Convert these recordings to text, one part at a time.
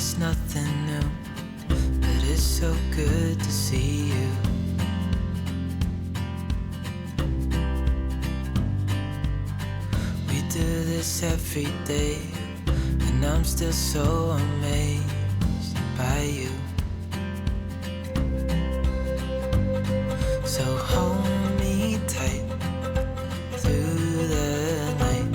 it's nothing new, but it's so good to see you. We do this every day, and I'm still so amazed by you. So hold me tight through the night.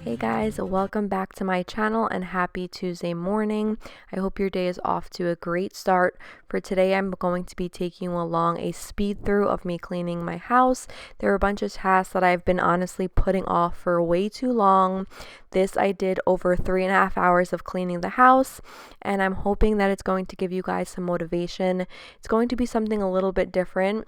Hey guys, welcome back to my channel and happy Tuesday morning. I hope your day is off to a great start. For today, I'm going to be taking you along a speed through of me cleaning my house. There are a bunch of tasks that I've been honestly putting off for way too long. This I did over 3.5 hours of cleaning the house, and I'm hoping that it's going to give you guys some motivation. It's going to be something a little bit different.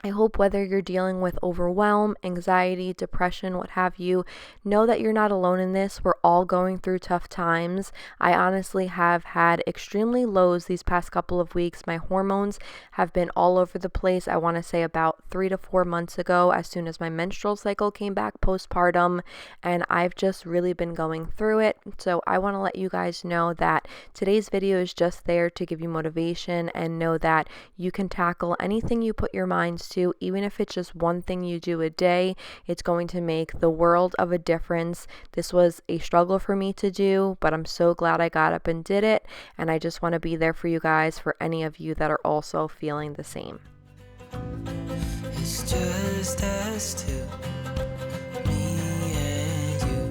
I hope whether you're dealing with overwhelm, anxiety, depression, what have you, know that you're not alone in this. We're all going through tough times. I honestly have had extremely lows these past couple of weeks. My hormones have been all over the place. I want to say about 3 to 4 months ago, as soon as my menstrual cycle came back postpartum, and I've just really been going through it. So I want to let you guys know that today's video is just there to give you motivation and know that you can tackle anything you put your minds to. Even if it's just one thing you do a day, it's going to make the world of a difference. This was a struggle for me to do, but I'm so glad I got up and did it, and I just want to be there for you guys, for any of you that are also feeling the same. It's just us two, me and you.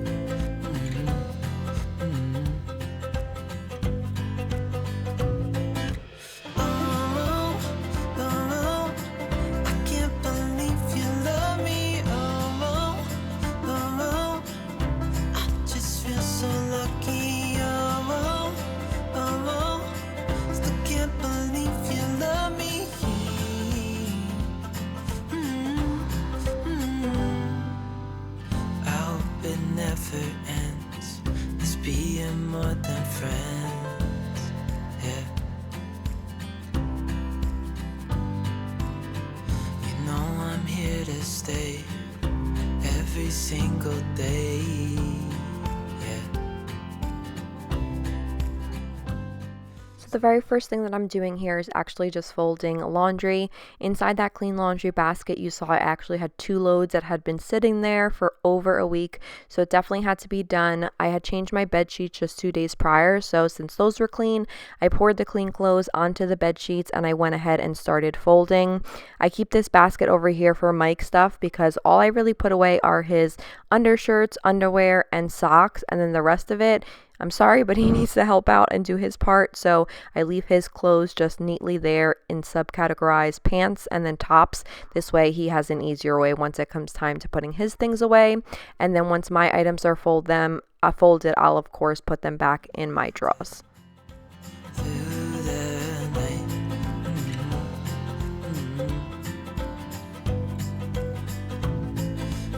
Never ends. It's being more than friends. Yeah. You know I'm here to stay every single day. The very first thing that I'm doing here is actually just folding laundry. Inside that clean laundry basket, you saw I actually had 2 loads that had been sitting there for over a week, so it definitely had to be done. I had changed my bed sheets just 2 days prior, so since those were clean, I poured the clean clothes onto the bed sheets and I went ahead and started folding. I keep this basket over here for Mike's stuff because all I really put away are his undershirts, underwear, and socks, and then the rest of it, I'm sorry, but he needs to help out and do his part, so I leave his clothes just neatly there in subcategorized pants and then tops. This way he has an easier way once it comes time to putting his things away. And then once my items are folded, I'll of course put them back in my drawers. Through the night.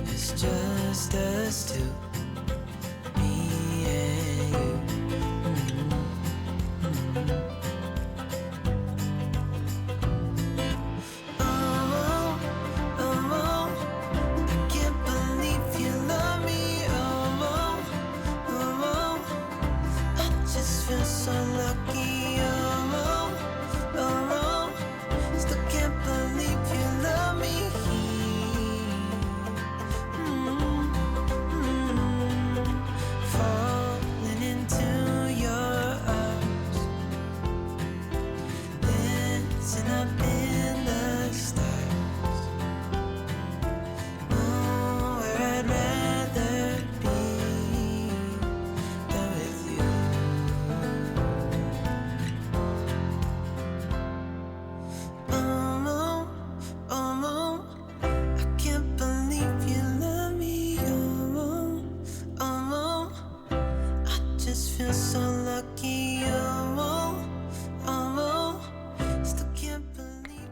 It's just us two.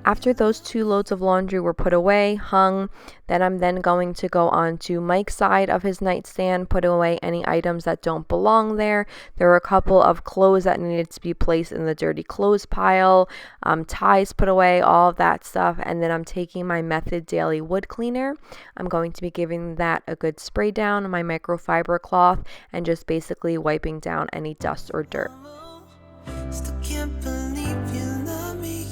After those 2 loads of laundry were put away, hung, then I'm going to go on to Mike's side of his nightstand, put away any items that don't belong there. There were a couple of clothes that needed to be placed in the dirty clothes pile, ties put away, all of that stuff. And then I'm taking my Method Daily Wood Cleaner. I'm going to be giving that a good spray down on my microfiber cloth and just basically wiping down any dust or dirt. Still can't believe you love me.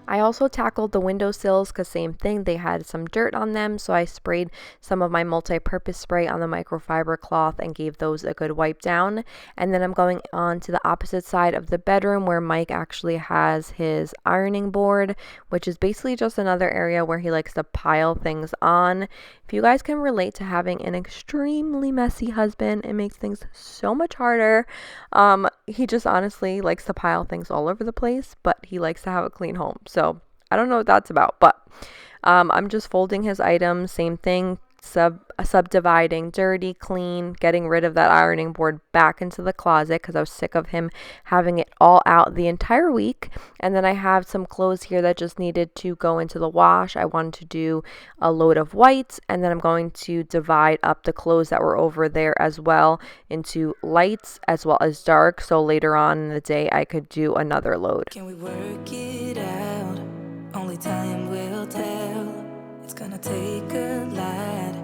I also tackled the windowsills because same thing, they had some dirt on them, so I sprayed some of my multi-purpose spray on the microfiber cloth and gave those a good wipe down. And then I'm going on to the opposite side of the bedroom where Mike actually has his ironing board, which is basically just another area where he likes to pile things on. If you guys can relate to having an extremely messy husband, it makes things so much harder. He just honestly likes to pile things all over the place, but he likes to have a clean home. So I don't know what that's about, but I'm just folding his items, same thing, subdividing dirty, clean, getting rid of that ironing board back into the closet because I was sick of him having it all out the entire week. And then I have some clothes here that just needed to go into the wash. I wanted to do a load of whites, and then I'm going to divide up the clothes that were over there as well into lights as well as dark, so later on in the day I could do another load. Can we work it out? Only time will tell. It's gonna take a lot,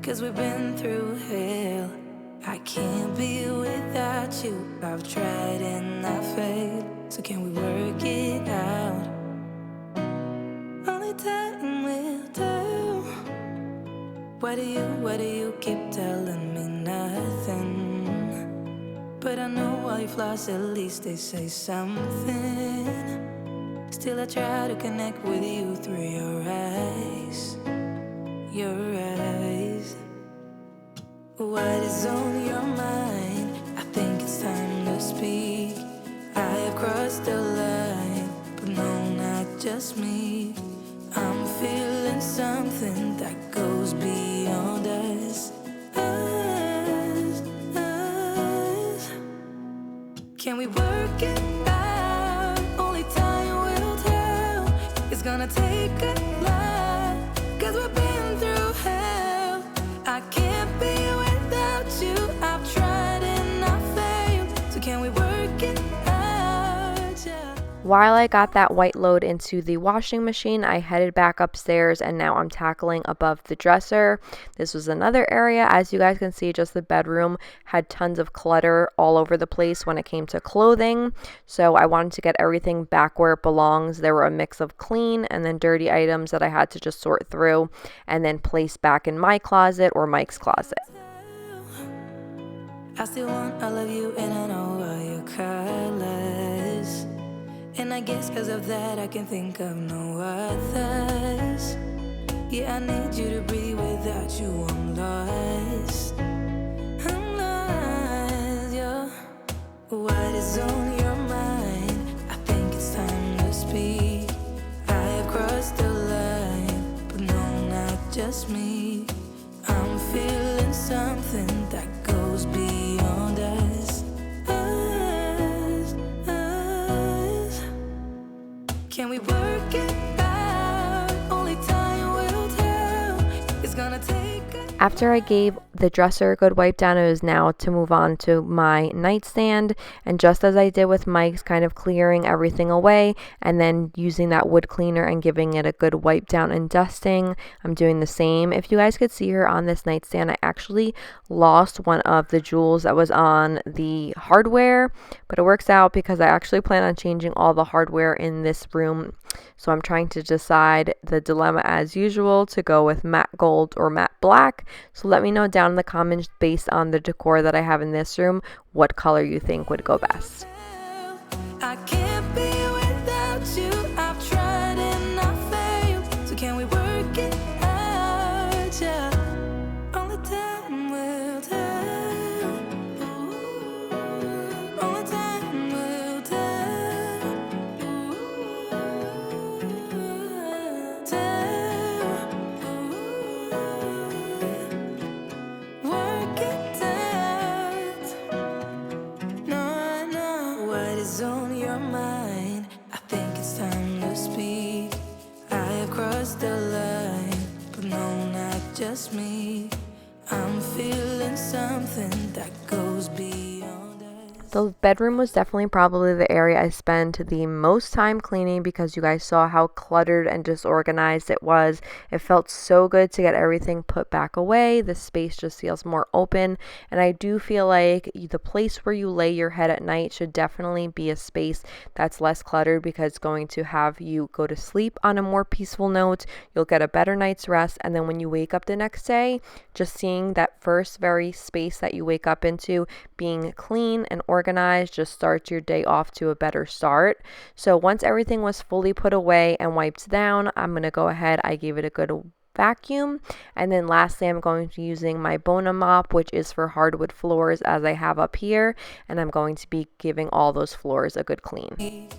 'cause we've been through hell. I can't be without you. I've tried and I failed. So can we work it out? Only time will tell. Why do you keep telling me nothing? But I know all your flaws, at least they say something. Still I try to connect with you through your eyes. Your eyes. What is on your mind? I think it's time to speak. I have crossed the line, but no, not just me. I'm feeling something that goes beyond us. Us. Can we work it out? Only time will tell. It's gonna take a lot, 'cause we've been through hell. I can't be without you. I've tried and I failed. So can we work it out? Yeah. While I got that white load into the washing machine, I headed back upstairs and now I'm tackling above the dresser. This was another area. As you guys can see, just the bedroom had tons of clutter all over the place when it came to clothing. So I wanted to get everything back where it belongs. There were a mix of clean and then dirty items that I had to just sort through and then place back in my closet or Mike's closet. I still want all of you and I know all your colors. And I guess 'cause of that I can think of no others. Yeah, I need you to breathe. Without you I'm lost. I'm lost, yeah. What is on your mind? I think it's time to speak. I have crossed the line, but no, not just me. I'm feeling something that goes beyond us. Us. Can we work it out? Only time will tell. It's gonna take a After I gave the dresser a good wipe down, it was now to move on to my nightstand. And just as I did with Mike's, kind of clearing everything away and then using that wood cleaner and giving it a good wipe down and dusting, I'm doing the same. If you guys could see here on this nightstand, I actually lost one of the jewels that was on the hardware, but it works out because I actually plan on changing all the hardware in this room. So I'm trying to decide the dilemma as usual to go with matte gold or matte black. So let me know down in the comments, based on the decor that I have in this room, what color you think would go best. I can't be without you. I've tried and I failed. So can we work it out? Yeah. just me. I'm feeling something that goes beyond us. The bedroom was definitely probably the area I spent the most time cleaning because you guys saw how cluttered and disorganized it was. It felt so good to get everything put back away. The space just feels more open, and I do feel like the place where you lay your head at night should definitely be a space that's less cluttered because it's going to have you go to sleep on a more peaceful note. You'll get a better night's rest, and then when you wake up the next day, just seeing that first very space that you wake up into being clean and organized just starts your day off to a better start. So once everything was fully put away and wiped down, I'm going to go ahead. I gave it a good vacuum, and then lastly I'm going to be using my Bona mop, which is for hardwood floors as I have up here, and I'm going to be giving all those floors a good clean.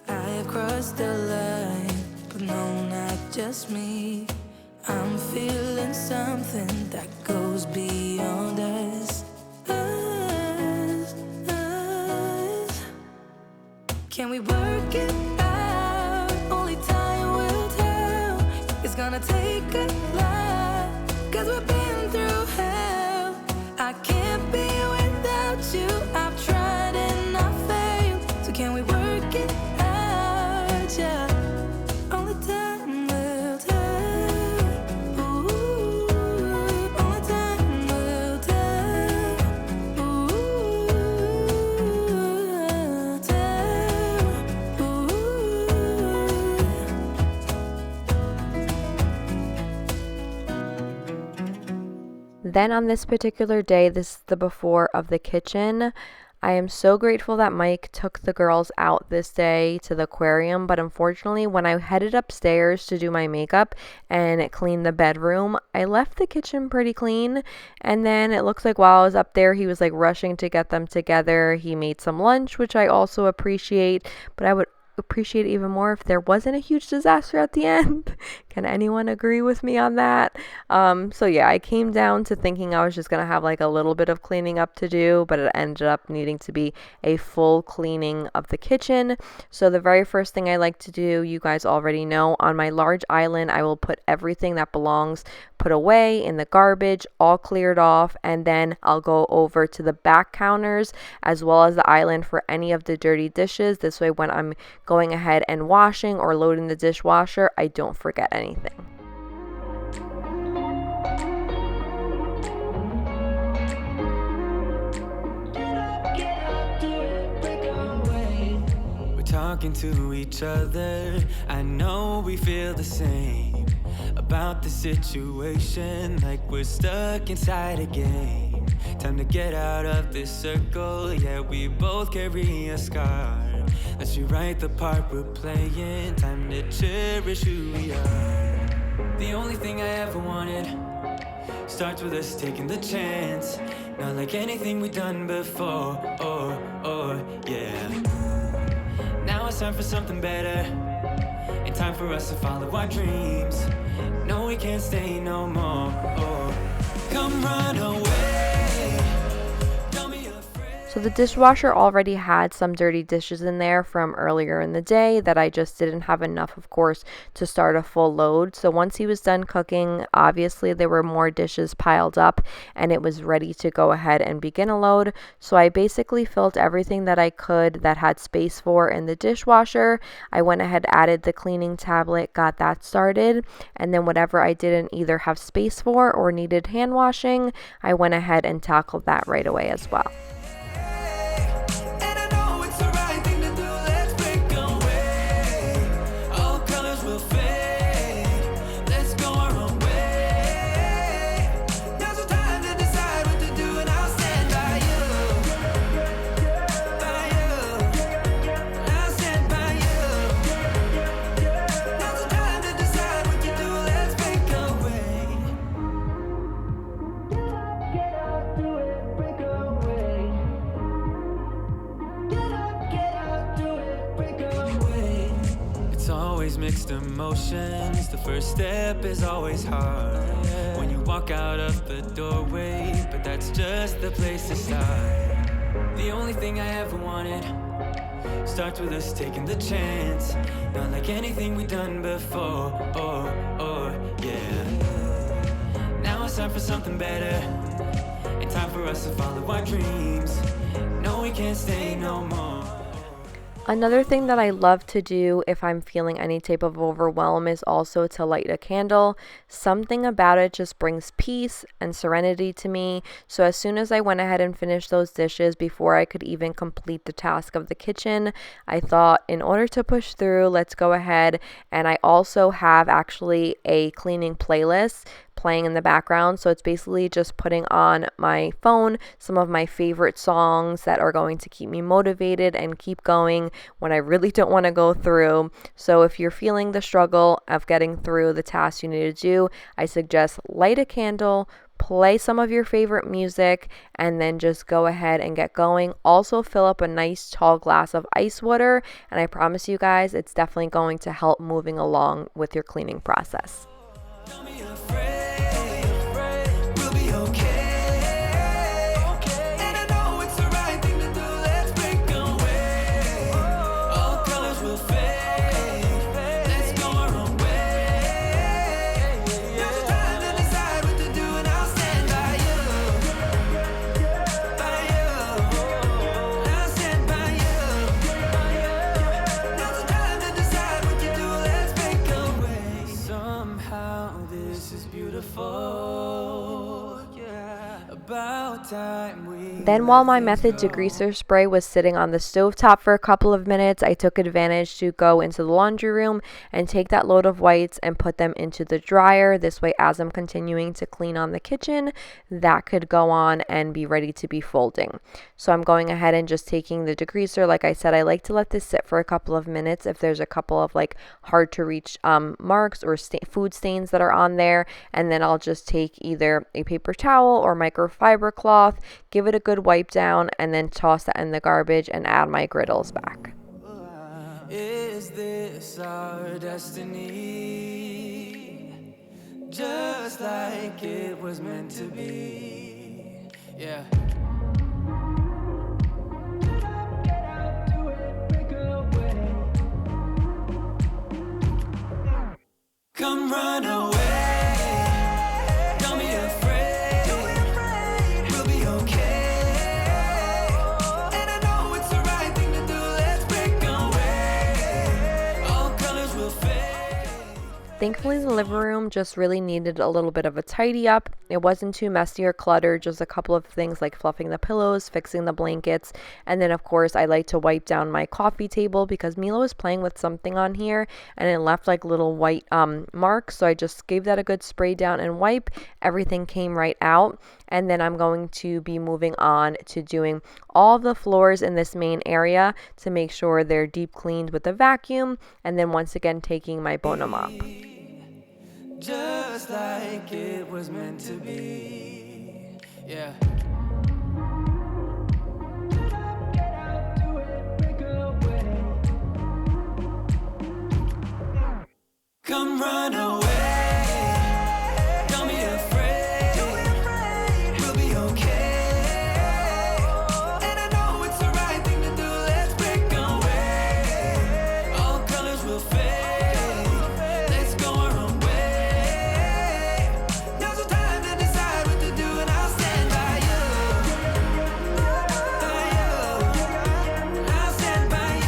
I have crossed the line, but no, not just me. I'm feeling something that goes beyond us. Can we work it out? Only time will tell. It's gonna take a lot, 'cause we've been through hell. I can't be without you. I've tried and I failed. So can we work it out? Yeah. Only time will tell. Ooh, only time will tell. Ooh, tell. Ooh. Then on this particular day, this is the before of the kitchen. I am so grateful that Mike took the girls out this day to the aquarium, but unfortunately when I headed upstairs to do my makeup and clean the bedroom, I left the kitchen pretty clean, and then it looks like while I was up there he was like rushing to get them together. He made some lunch, which I also appreciate, but I would appreciate it even more if there wasn't a huge disaster at the end. Can anyone agree with me on that? So yeah, I came down to thinking I was just gonna have like a little bit of cleaning up to do, but it ended up needing to be a full cleaning of the kitchen. So the very first thing I like to do, you guys already know, on my large island I will put everything that belongs put away in the garbage, all cleared off, and then I'll go over to the back counters as well as the island for any of the dirty dishes. This way when I'm going ahead and washing or loading the dishwasher, I don't forget anything. We're talking to each other. I know we feel the same about the situation, like we're stuck inside a game. Time to get out of this circle. Yeah, we both carry a scar. Let's rewrite the part we're playing. Time to cherish who we are. The only thing I ever wanted starts with us taking the chance. Not like anything we've done before. Yeah. Now it's time for something better, and time for us to follow our dreams. No, we can't stay no more. Come run away. Don't be afraid. So the dishwasher already had some dirty dishes in there from earlier in the day that I just didn't have enough, of course, to start a full load. So once he was done cooking, obviously there were more dishes piled up and it was ready to go ahead and begin a load. So I basically filled everything that I could that had space for in the dishwasher. I went ahead, added the cleaning tablet, got that started, and then whatever I didn't either have space for or needed hand washing, I went ahead and tackled that right away as well. Mixed emotions. The first step is always hard when you walk out of the doorway, but that's just the place to start. The only thing I ever wanted starts with us taking the chance. Not like anything we've done before. Yeah. Now it's time for something better, and time for us to follow our dreams. No, we can't stay no more. Another thing that I love to do if I'm feeling any type of overwhelm is also to light a candle. Something about it just brings peace and serenity to me. So as soon as I went ahead and finished those dishes before I could even complete the task of the kitchen, I thought in order to push through, let's go ahead. And I also have actually a cleaning playlist playing in the background, so it's basically just putting on my phone some of my favorite songs that are going to keep me motivated and keep going when I really don't want to go through. So if you're feeling the struggle of getting through the tasks you need to do, I suggest light a candle, play some of your favorite music, and then just go ahead and get going. Also fill up a nice tall glass of ice water, and I promise you guys it's definitely going to help moving along with your cleaning process. Don't be afraid, we'll be okay. And I know it's the right thing to do, let's break away. All colors will fade, let's go our own way. Now's the time to decide what to do, and I'll stand by you. I'll stand by you. Now's the time to decide what to do, let's break away. Somehow this is beautiful, yeah. About time we Then while my method degreaser spray was sitting on the stovetop for a couple of minutes, I took advantage to go into the laundry room and take that load of whites and put them into the dryer. This way, as I'm continuing to clean on the kitchen, that could go on and be ready to be folding. So I'm going ahead and just taking the degreaser. Like I said, I like to let this sit for a couple of minutes if there's a couple of like hard to reach marks or food stains that are on there, and then I'll just take either a paper towel or microfiber cloth, give it a good wipe down, and then toss that in the garbage and add my griddles back. Is this our destiny? Just like it was meant to be. Yeah. Come run away. Don't be afraid. We'll be okay. And I know it's the right thing to do. Let's break away. All colors will fade. Thankfully, the living room just really needed a little bit of a tidy up. It wasn't too messy or cluttered, just a couple of things like fluffing the pillows, fixing the blankets, and then of course I like to wipe down my coffee table because Milo was playing with something on here and it left like little white marks, so I just gave that a good spray down and wipe. Everything came right out, and then I'm going to be moving on to doing all the floors in this main area to make sure they're deep cleaned with a vacuum, and then once again taking my Bono mop. Just like it was meant to be. Yeah. Come run away. Don't be afraid. We'll be okay. And I know it's the right thing to do. Let's break away. All colors will fade. Let's go our own way. Now's the time to decide what to do, and I'll stand by you. I'll stand by you.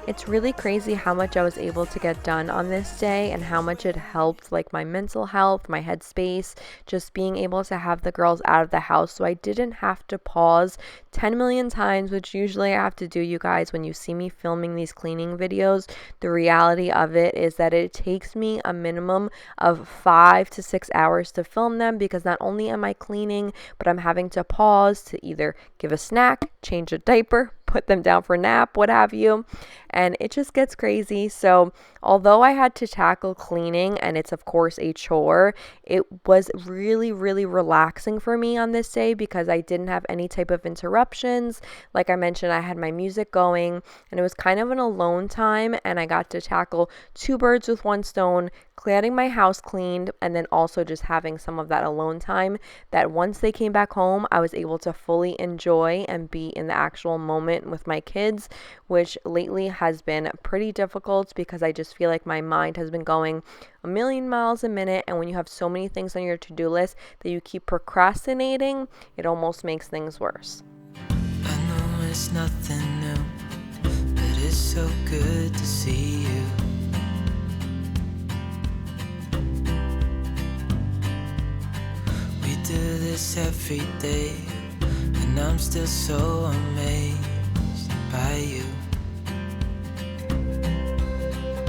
It's really crazy how much I was able to get done on this day and how much it helped like my mental health, my headspace, just being able to have the girls out of the house so I didn't have to pause 10 million times, which usually I have to do, you guys, when you see me filming these cleaning videos. The reality of it is that it takes me a minimum of 5 to 6 hours to film them because not only am I cleaning, but I'm having to pause to either give a snack, change a diaper, put them down for a nap, what have you, and it just gets crazy. So although I had to tackle cleaning and it's of course a chore, it was really relaxing for me on this day because I didn't have any type of interruptions. Like I mentioned, I had my music going and it was kind of an alone time, and I got to tackle two birds with one stone, getting my house cleaned, and then also just having some of that alone time, that once they came back home, I was able to fully enjoy and be in the actual moment with my kids, which lately has been pretty difficult because I just feel like my mind has been going a million miles a minute, and when you have so many things on your to-do list that you keep procrastinating, it almost makes things worse. I know it's nothing new, but it's so good to see you. We do this every day, and I'm still so amazed by you.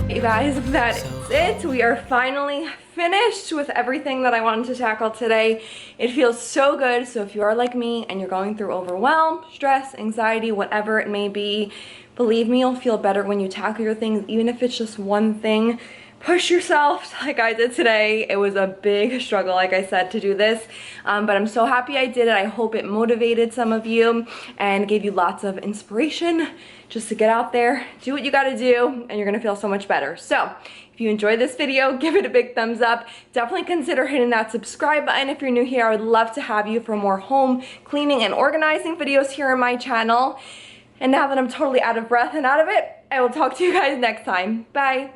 Hey guys, that is it. We are finally finished with everything that I wanted to tackle today. It feels so good. So if you are like me and you're going through overwhelm, stress, anxiety, whatever it may be, believe me, you'll feel better when you tackle your things, even if it's just one thing. Push yourself like I did today. It was a big struggle, like I said, to do this, but I'm so happy I did it. I hope it motivated some of you and gave you lots of inspiration just to get out there, do what you gotta do, and you're gonna feel so much better. So if you enjoyed this video, give it a big thumbs up. Definitely consider hitting that subscribe button if you're new here. I would love to have you for more home cleaning and organizing videos here on my channel. And now that I'm totally out of breath and out of it, I will talk to you guys next time. Bye.